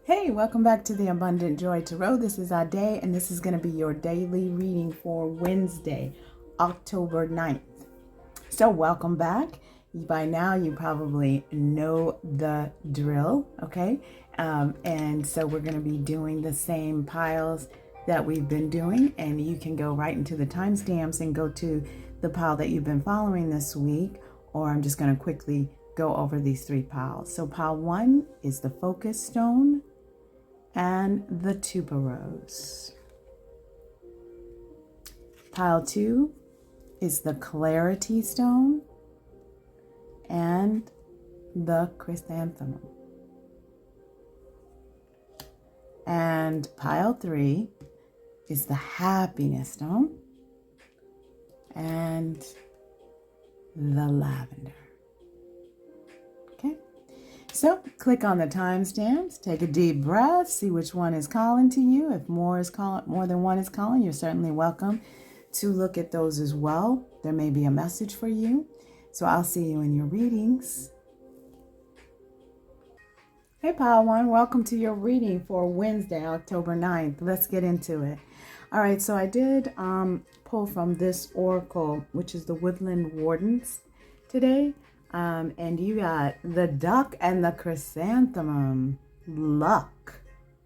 Hey, welcome back to the Abundant Joy Tarot. This is our day, and this is going to be your daily reading for Wednesday, October 9th. So welcome back. By now, you probably know the drill, okay? And so we're going to be doing the same piles that we've been doing, and you can go right into the timestamps and go to the pile that you've been following this week, or I'm just going to quickly go over these three piles. So pile 1 is the focus stone and the tuberose. Pile 2 is the clarity stone and the chrysanthemum. And pile 3 is the happiness stone and the lavender. Okay. So click on the timestamps, take a deep breath, see which one is calling to you. If more than one is calling, you're certainly welcome to look at those as well. There may be a message for you. So I'll see you in your readings. Hey, pile 1, welcome to your reading for Wednesday, October 9th. Let's get into it. All right, so I did pull from this oracle, which is the Woodland Wardens today. And you got the duck and the chrysanthemum. Luck.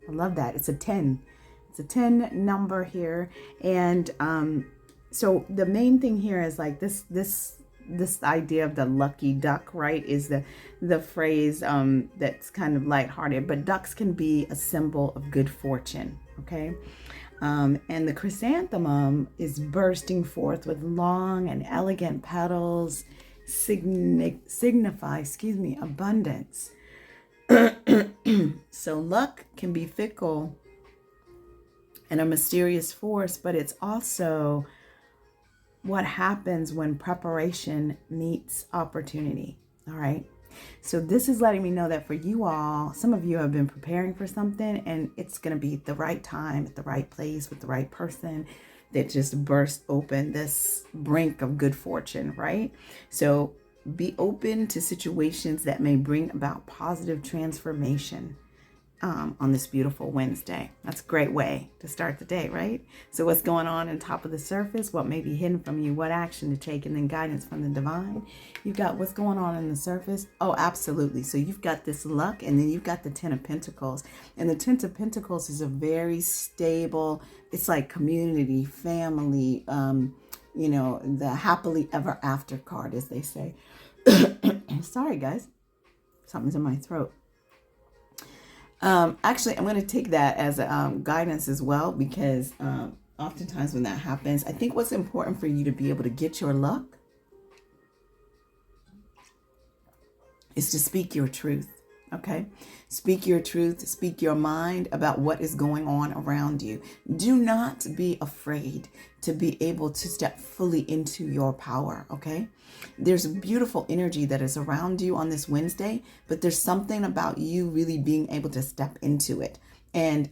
I love that. It's a 10. It's a 10 number here. And so the main thing here is like this idea of the lucky duck, right? Is the phrase that's kind of lighthearted. But ducks can be a symbol of good fortune, okay? And the chrysanthemum is bursting forth with long and elegant petals, signify abundance. So luck can be fickle and a mysterious force, but it's also what happens when preparation meets opportunity. All right. So this is letting me know that for you all, some of you have been preparing for something, and it's going to be the right time, at the right place, with the right person that just burst open this brink of good fortune, right? So be open to situations that may bring about positive transformation on this beautiful Wednesday. That's a great way to start the day, right? So what's going on top of the surface? What may be hidden from you? What action to take? And then guidance from the divine. You've got what's going on in the surface. Oh, absolutely. So you've got this luck, and then you've got the 10 of Pentacles. And the 10 of Pentacles is a very stable, it's like community, family, the happily ever after card, as they say. Sorry, guys. Something's in my throat. Actually, I'm going to take that as guidance as well, because oftentimes when that happens, I think what's important for you to be able to get your luck is to speak your truth. Okay. Speak your truth, speak your mind about what is going on around you. Do not be afraid to be able to step fully into your power. Okay. There's a beautiful energy that is around you on this Wednesday, but there's something about you really being able to step into it and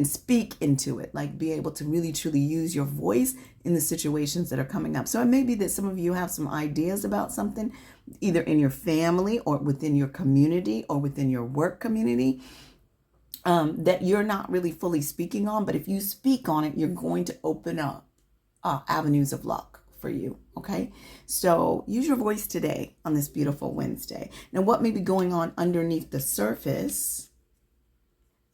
speak into it, like be able to really truly use your voice in the situations that are coming up. So it may be that some of you have some ideas about something, either in your family or within your community or within your work community, that you're not really fully speaking on. But if you speak on it, you're going to open up avenues of luck for you. Okay. So use your voice today on this beautiful Wednesday. Now, what may be going on underneath the surface?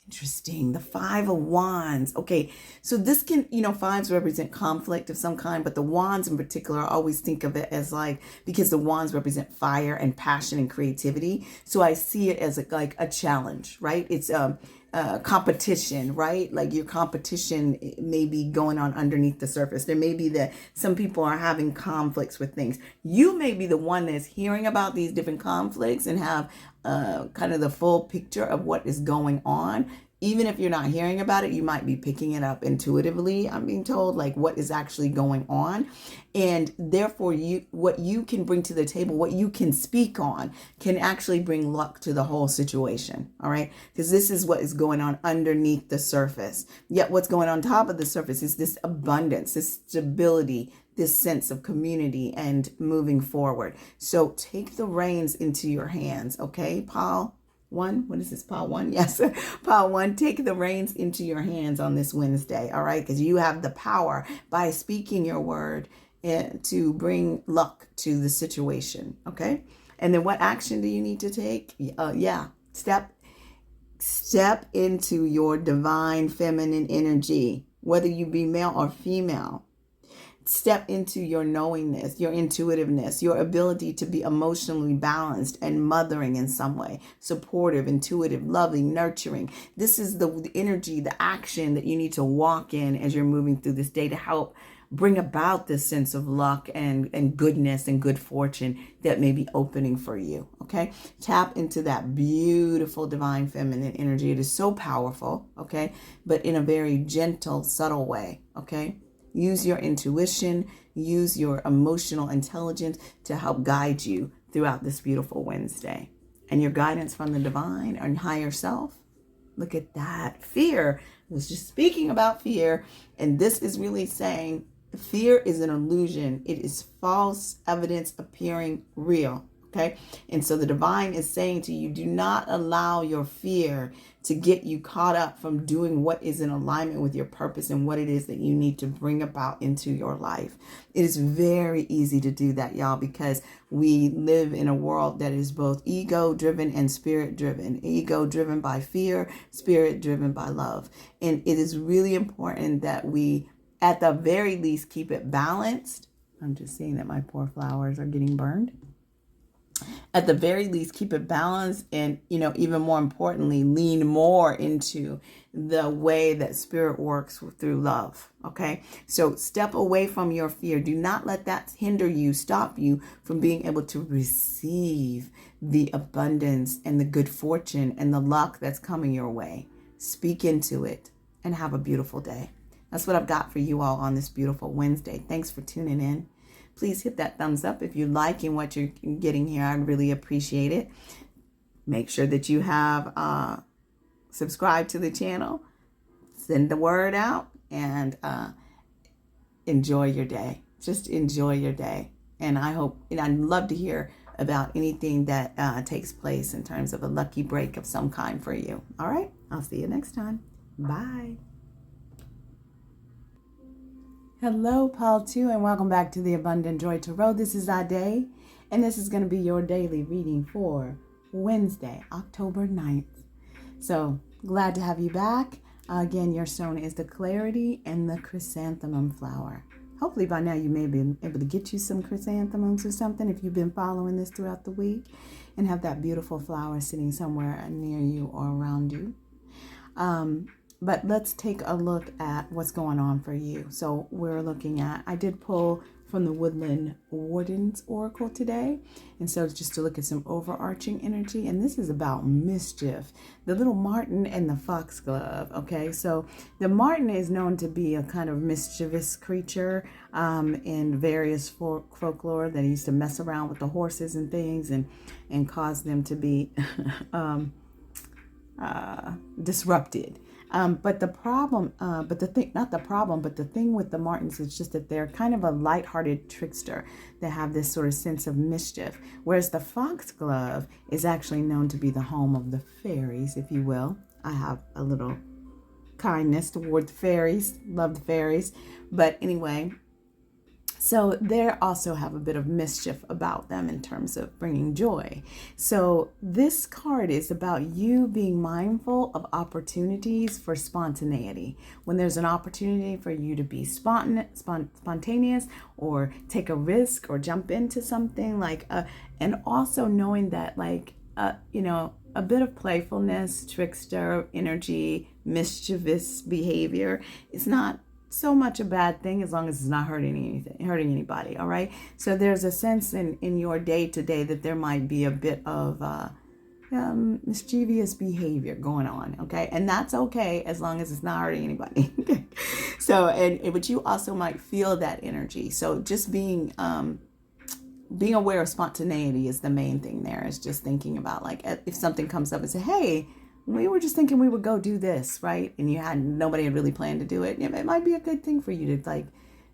Interesting. The 5 of Wands. Okay. So this can, fives represent conflict of some kind, but the wands in particular, I always think of it as because the wands represent fire and passion and creativity. So I see it as like a challenge, right? It's competition, right? Like your competition may be going on underneath the surface. There may be that some people are having conflicts with things. You may be the one that's hearing about these different conflicts and have kind of the full picture of what is going on. Even if you're not hearing about it, you might be picking it up intuitively. I'm being told like what is actually going on. And therefore, what you can bring to the table, what you can speak on, can actually bring luck to the whole situation. All right. Because this is what is going on underneath the surface. Yet what's going on top of the surface is this abundance, this stability, this sense of community and moving forward. So take the reins into your hands. Okay, Paul? one. What is this, pile one? Yes, pile one. Take the reins into your hands on this Wednesday, all right? Because you have the power by speaking your word to bring luck to the situation, okay? And then what action do you need to take? Step into your divine feminine energy, whether you be male or female. Step into your knowingness, your intuitiveness, your ability to be emotionally balanced and mothering in some way, supportive, intuitive, loving, nurturing. This is the energy, the action that you need to walk in as you're moving through this day to help bring about this sense of luck and goodness and good fortune that may be opening for you, okay? Tap into that beautiful divine feminine energy. It is so powerful, okay? But in a very gentle, subtle way, okay? Use your intuition, use your emotional intelligence to help guide you throughout this beautiful Wednesday. And your guidance from the divine and higher self, look at that. Fear, I was just speaking about fear, and this is really saying fear is an illusion. It is false evidence appearing real, okay? And so the divine is saying to you, do not allow your fear to get you caught up from doing what is in alignment with your purpose and what it is that you need to bring about into your life. It is very easy to do that, y'all, because we live in a world that is both ego-driven and spirit-driven. Ego-driven by fear, spirit-driven by love. And it is really important that we, at the very least, keep it balanced. I'm just seeing that my poor flowers are getting burned. At the very least, keep it balanced and, even more importantly, lean more into the way that spirit works through love. Okay. So step away from your fear. Do not let that hinder you, stop you from being able to receive the abundance and the good fortune and the luck that's coming your way. Speak into it and have a beautiful day. That's what I've got for you all on this beautiful Wednesday. Thanks for tuning in. Please hit that thumbs up if you're liking what you're getting here. I'd really appreciate it. Make sure that you have subscribed to the channel. Send the word out and enjoy your day. Just enjoy your day. And I'd love to hear about anything that takes place in terms of a lucky break of some kind for you. All right. I'll see you next time. Bye. Hello, Pile 2, and welcome back to the Abundant Joy Tarot. This is Ade, and this is going to be your daily reading for Wednesday, October 9th. So, glad to have you back. Again, your stone is the Clarity and the Chrysanthemum flower. Hopefully by now you may be able to get you some chrysanthemums or something if you've been following this throughout the week and have that beautiful flower sitting somewhere near you or around you. But let's take a look at what's going on for you. So we're looking at, I did pull from the Woodland Warden's Oracle today. And so just to look at some overarching energy. And this is about mischief. The little martin and the foxglove. Okay, so the martin is known to be a kind of mischievous creature in various folklore that used to mess around with the horses and things and cause them to be disrupted. But the thing with the martins is just that they're kind of a lighthearted trickster that have this sort of sense of mischief. Whereas the foxglove is actually known to be the home of the fairies, if you will. I have a little kindness toward the fairies, love the fairies. But anyway, so they also have a bit of mischief about them in terms of bringing joy. So this card is about you being mindful of opportunities for spontaneity. When there's an opportunity for you to be spontaneous or take a risk or jump into something and also knowing that a bit of playfulness, trickster energy, mischievous behavior is not so much a bad thing as long as it's not hurting anybody. All right. So there's a sense in your day to day that there might be a bit of mischievous behavior going on. Okay. And that's okay as long as it's not hurting anybody. So, but you also might feel that energy. So just being aware of spontaneity is the main thing there. Is just thinking about if something comes up and say, hey, we were just thinking we would go do this, right? And nobody had really planned to do it. It might be a good thing for you to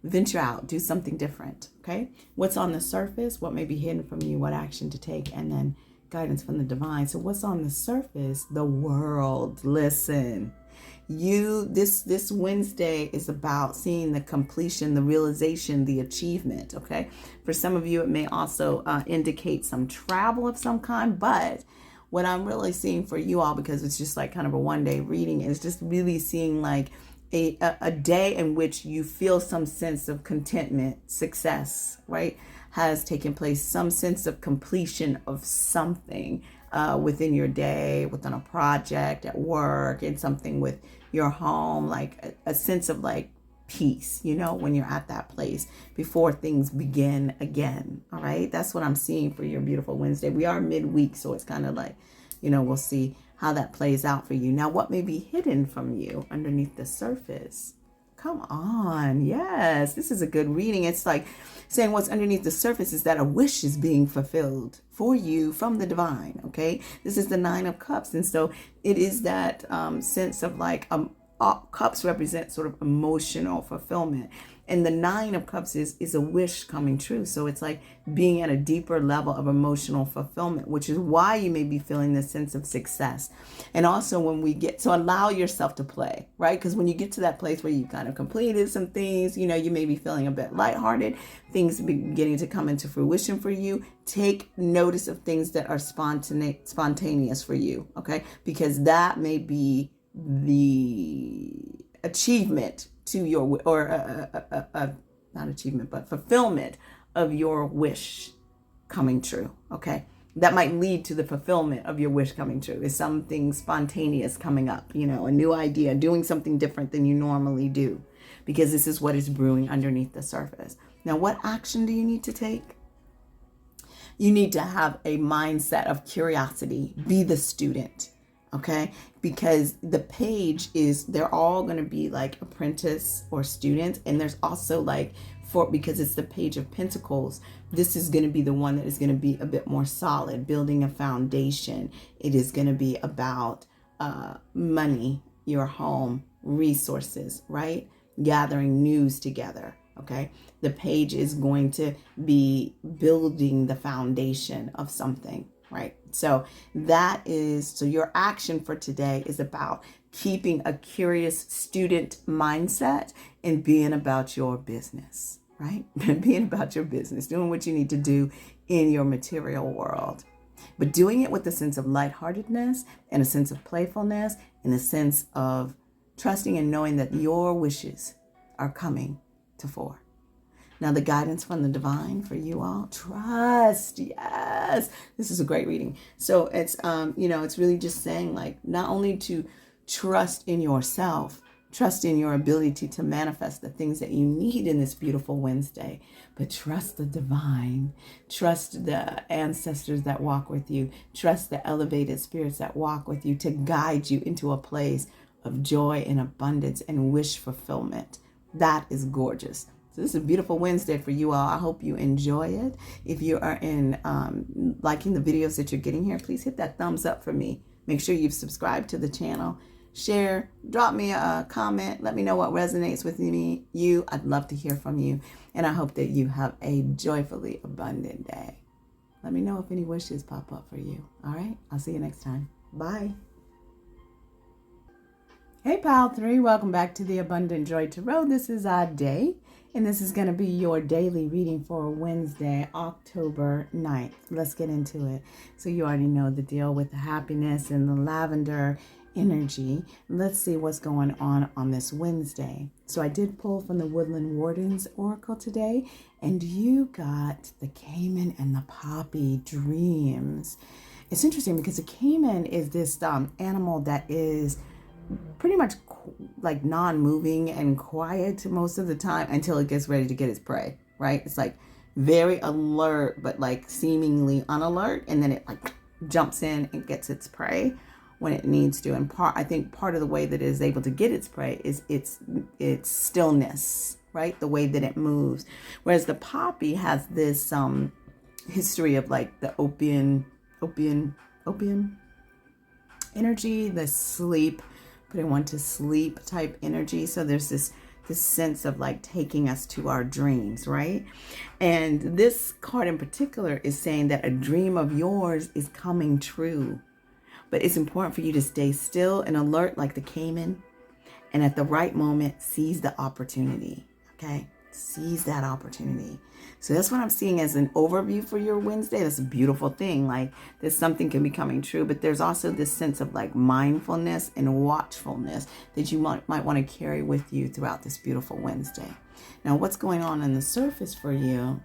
venture out, do something different. Okay. What's on the surface, what may be hidden from you, what action to take, and then guidance from the divine. So what's on the surface? The world. Listen, this Wednesday is about seeing the completion, the realization, the achievement. Okay. For some of you, it may also indicate some travel of some kind, but what I'm really seeing for you all, because it's just like kind of a one-day reading, is just really seeing like a day in which you feel some sense of contentment, success, right, has taken place, some sense of completion of something within your day, within a project, at work, in something with your home, like a sense of like peace, when you're at that place before things begin again. All right. That's what I'm seeing for your beautiful Wednesday. We are midweek, so it's kind of like, we'll see how that plays out for you. Now, what may be hidden from you underneath the surface? Come on. Yes, this is a good reading. It's like saying what's underneath the surface is that a wish is being fulfilled for you from the divine. Okay. This is the 9 of Cups. And so it is that sense of like, cups represent sort of emotional fulfillment. And the 9 of Cups is a wish coming true. So it's like being at a deeper level of emotional fulfillment, which is why you may be feeling this sense of success. And also when we get to allow yourself to play, right? Because when you get to that place where you kind of completed some things, you may be feeling a bit lighthearted, things beginning to come into fruition for you. Take notice of things that are spontaneous for you, okay? Because that may be the achievement to your, or not achievement, but fulfillment of your wish coming true. Okay. That might lead to the fulfillment of your wish coming true, is something spontaneous coming up, a new idea, doing something different than you normally do, because this is what is brewing underneath the surface. Now, what action do you need to take? You need to have a mindset of curiosity. Be the student. Okay, because the page they're all going to be like apprentice or students. And there's also like, because it's the Page of Pentacles, this is going to be the one that is going to be a bit more solid, building a foundation. It is going to be about money, your home, resources, right? Gathering news together. Okay, the page is going to be building the foundation of something. Right. So your action for today is about keeping a curious student mindset and being about your business, right? Being about your business, doing what you need to do in your material world, but doing it with a sense of lightheartedness and a sense of playfulness and a sense of trusting and knowing that your wishes are coming to fore. Now, the guidance from the divine for you all, trust. Yes, this is a great reading. So it's, it's really just saying like, not only to trust in yourself, trust in your ability to manifest the things that you need in this beautiful Wednesday, but trust the divine, trust the ancestors that walk with you, trust the elevated spirits that walk with you to guide you into a place of joy and abundance and wish fulfillment. That is gorgeous. So this is a beautiful Wednesday for you all. I hope you enjoy it. If you are liking the videos that you're getting here, please hit that thumbs up for me. Make sure you've subscribed to the channel. Share, drop me a comment. Let me know what resonates with you. I'd love to hear from you. And I hope that you have a joyfully abundant day. Let me know if any wishes pop up for you. All right. I'll see you next time. Bye. Hey, Pal 3. Welcome back to the Abundant Joy Tarot. This is our day. And this is going to be your daily reading for Wednesday, October 9th. Let's get into it. So you already know the deal with the happiness and the lavender energy. Let's see what's going on this Wednesday. So I did pull from the Woodland Warden's Oracle today, and you got the Cayman and the Poppy Dreams. It's interesting because the Cayman is this animal that is pretty much like non-moving and quiet most of the time until it gets ready to get its prey, right? It's like very alert, but like seemingly unalert. And then it like jumps in and gets its prey when it needs to. And I think part of the way that it is able to get its prey is its stillness, right? The way that it moves. Whereas the poppy has this history of like the opium energy, the sleep, putting one to sleep type energy. So there's this this sense of like taking us to our dreams, right? And this card in particular is saying that a dream of yours is coming true. But it's important for you to stay still and alert like the caiman, and at the right moment, seize the opportunity, okay? Seize that opportunity. So that's what I'm seeing as an overview for your Wednesday. That's a beautiful thing. Like, there's something can be coming true, but there's also this sense of like mindfulness and watchfulness that you might want to carry with you throughout this beautiful Wednesday. Now, what's going on the surface for you?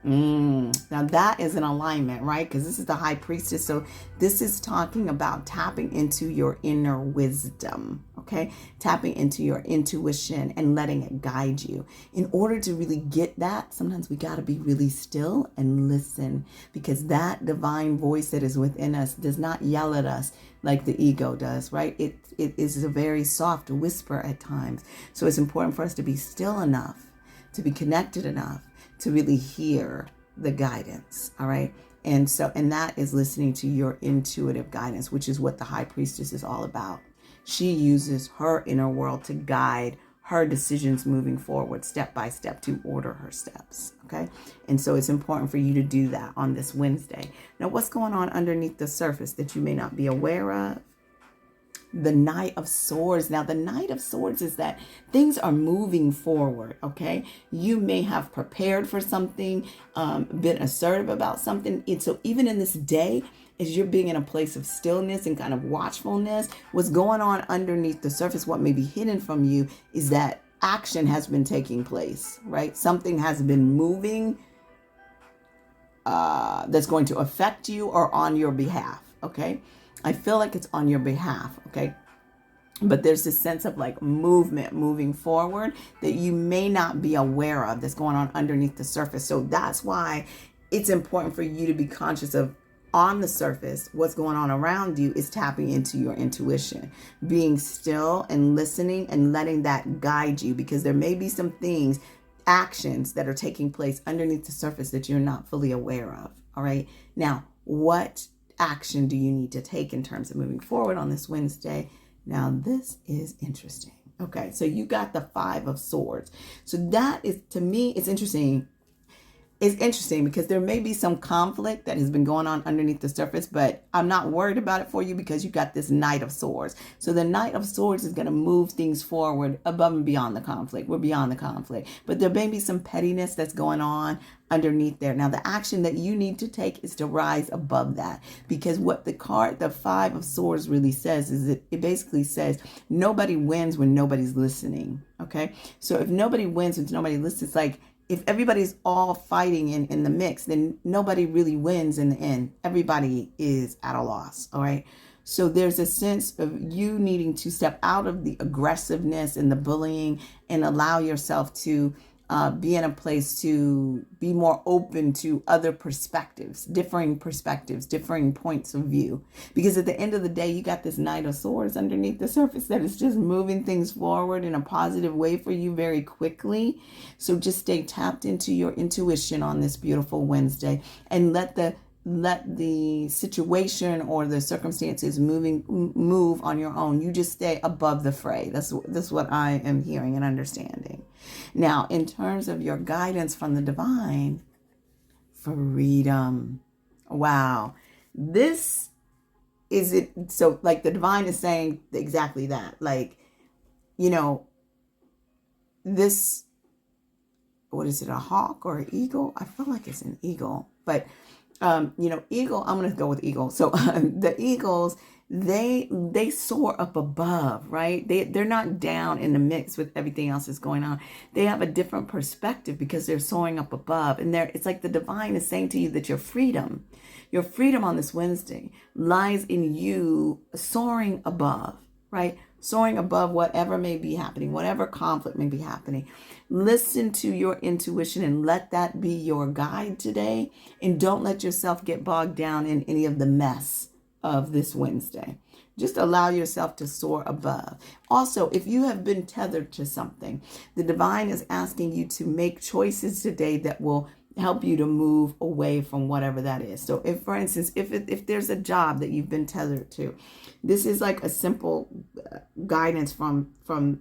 Now that is an alignment, right? Because this is the High Priestess. So this is talking about tapping into your inner wisdom, okay? Tapping into your intuition and letting it guide you. In order to really get that, sometimes we got to be really still and listen, because that divine voice that is within us does not yell at us like the ego does, right? It is a very soft whisper at times. So it's important for us to be still enough, to be connected enough, to really hear the guidance, all right? And that is listening to your intuitive guidance, which is what the High Priestess is all about. She uses her inner world to guide her decisions moving forward, step by step, to order her steps, okay? And so it's important for you to do that on this Wednesday. Now, what's going on underneath the surface that you may not be aware of? The Knight of Swords. Now, the Knight of Swords is that things are moving forward, okay? You may have prepared for something, been assertive about something. And so even in this day, as you're being in a place of stillness and kind of watchfulness, what's going on underneath the surface, what may be hidden from you, is that action has been taking place, right? Something has been moving that's going to affect you or on your behalf, okay? I feel like it's on your behalf, okay? But there's this sense of like movement moving forward that you may not be aware of that's going on underneath the surface. So that's why it's important for you to be conscious of, on the surface, what's going on around you is tapping into your intuition, being still and listening and letting that guide you, because there may be some things, actions that are taking place underneath the surface that you're not fully aware of, all right? Now, what action do you need to take in terms of moving forward on this Wednesday? Now, this is interesting. Okay, so you got the Five of Swords. So that is, to me, it's interesting. It's interesting because there may be some conflict that has been going on underneath the surface, but I'm not worried about it for you because you got this Knight of Swords. So the Knight of Swords is going to move things forward above and beyond the conflict. We're beyond the conflict, but there may be some pettiness that's going on underneath there. Now, the action that you need to take is to rise above that, because what the card, the Five of Swords, really says is that it basically says nobody wins when nobody's listening. Okay. So if nobody wins when nobody listens, it's like, if everybody's all fighting in the mix, then nobody really wins in the end. Everybody is at a loss, all right? So there's a sense of you needing to step out of the aggressiveness and the bullying and allow yourself to be in a place to be more open to other perspectives, differing points of view. Because at the end of the day, you got this Knight of Swords underneath the surface that is just moving things forward in a positive way for you very quickly. So just stay tapped into your intuition on this beautiful Wednesday and let the situation or the circumstances move on your own. You just stay above the fray. That's what I am hearing and understanding. Now, in terms of your guidance from the divine, freedom. Wow. This is it. So like the divine is saying exactly that. Like, you know, this, what is it? A hawk or an eagle? I feel like it's an eagle, but eagle, I'm going to go with eagle. So the eagles, they soar up above, right? They're not down in the mix with everything else that's going on. They have a different perspective because they're soaring up above. And it's like the divine is saying to you that your freedom on this Wednesday lies in you soaring above, right? Soaring above whatever may be happening, whatever conflict may be happening. Listen to your intuition and let that be your guide today. And don't let yourself get bogged down in any of the mess of this Wednesday. Just allow yourself to soar above. Also, if you have been tethered to something, the divine is asking you to make choices today that will help you to move away from whatever that is. So if, for instance, if there's a job that you've been tethered to, this is like a simple guidance from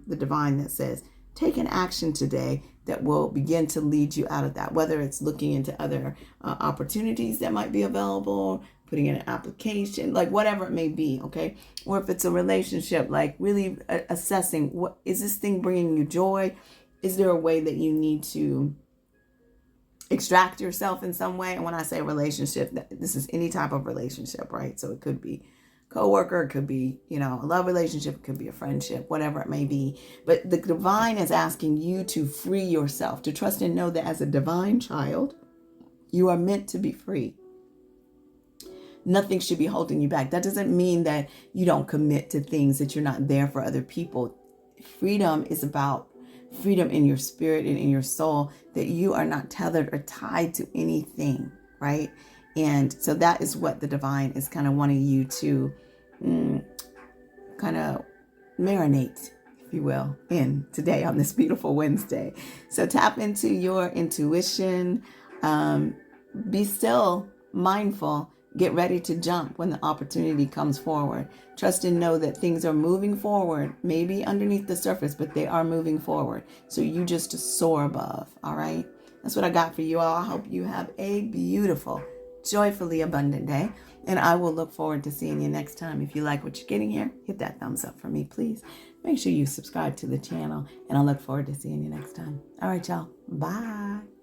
the divine that says, take an action today that will begin to lead you out of that, whether it's looking into other opportunities that might be available, putting in an application, like whatever it may be, okay? Or if it's a relationship, like really assessing, what is this thing bringing you joy? Is there a way that you need to extract yourself in some way? And when I say relationship, this is any type of relationship, right? So it could be coworker, it could be, a love relationship, it could be a friendship, whatever it may be. But the divine is asking you to free yourself, to trust and know that as a divine child, you are meant to be free. Nothing should be holding you back. That doesn't mean that you don't commit to things, that you're not there for other people. Freedom is about freedom in your spirit and in your soul, that you are not tethered or tied to anything, right? And so that is what the divine is kind of wanting you to kind of marinate, if you will, in today on this beautiful Wednesday. So tap into your intuition, be still, mindful, get ready to jump when the opportunity comes forward. Trust and know that things are moving forward, maybe underneath the surface, but they are moving forward. So you just soar above, all right? That's what I got for you all. I hope you have a beautiful, joyfully abundant day. And I will look forward to seeing you next time. If you like what you're getting here, hit that thumbs up for me, please. Make sure you subscribe to the channel. And I look forward to seeing you next time. All right, y'all. Bye.